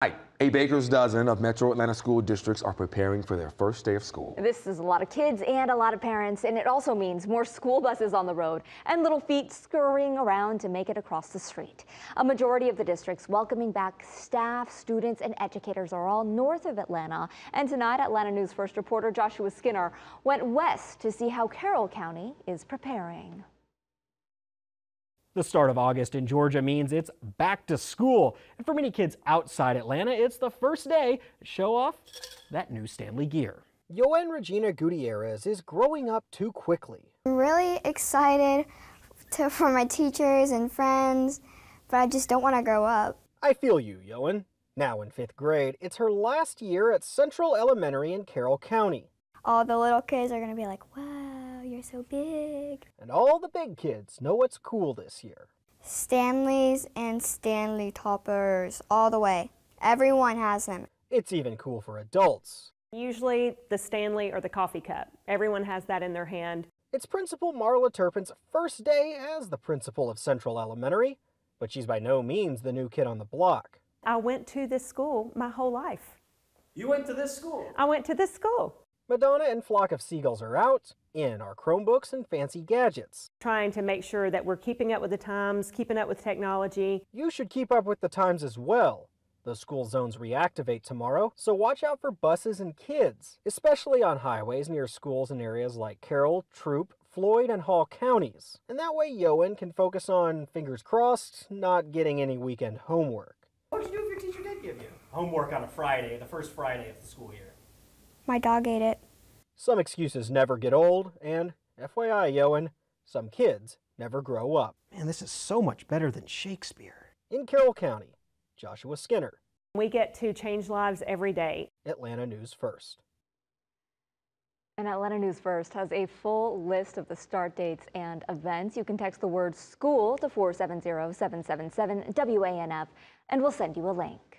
Right. A baker's dozen of Metro Atlanta school districts are preparing for their first day of school. This is a lot of kids and a lot of parents, and it also means more school buses on the road and little feet scurrying around to make it across the street. A majority of the districts welcoming back staff, students, and educators are all north of Atlanta. And tonight, Atlanta News First reporter Joshua Skinner went west to see how Carroll County is preparing. The start of August in Georgia means it's back to school. And for many kids outside Atlanta, it's the first day to show off that new Stanley gear. Yoann Regina Gutierrez is growing up too quickly. I'm really excited for my teachers and friends, but I just don't want to grow up. I feel you, Yoann. Now in 5th grade, it's her last year at Central Elementary in Carroll County. All the little kids are going to be like, wow, you're so big. And all the big kids know what's cool this year. Stanleys and Stanley toppers all the way. Everyone has them. It's even cool for adults. Usually the Stanley or the coffee cup. Everyone has that in their hand. It's Principal Marla Turpin's first day as the principal of Central Elementary, but she's by no means the new kid on the block. I went to this school my whole life. You went to this school? I went to this school. Madonna and Flock of Seagulls are out. In are Chromebooks and fancy gadgets. Trying to make sure that we're keeping up with the times, keeping up with technology. You should keep up with the times as well. The school zones reactivate tomorrow, so watch out for buses and kids, especially on highways near schools in areas like Carroll, Troup, Floyd, and Hall counties. And that way Yoann can focus on, fingers crossed, not getting any weekend homework. What did you do if your teacher did give you homework on a Friday, the first Friday of the school year? My dog ate it. Some excuses never get old, and FYI, Yoann, some kids never grow up. Man, this is so much better than Shakespeare. In Carroll County, Joshua Skinner. We get to change lives every day. Atlanta News First. And Atlanta News First has a full list of the start dates and events. You can text the word school to 470-777-WANF, and we'll send you a link.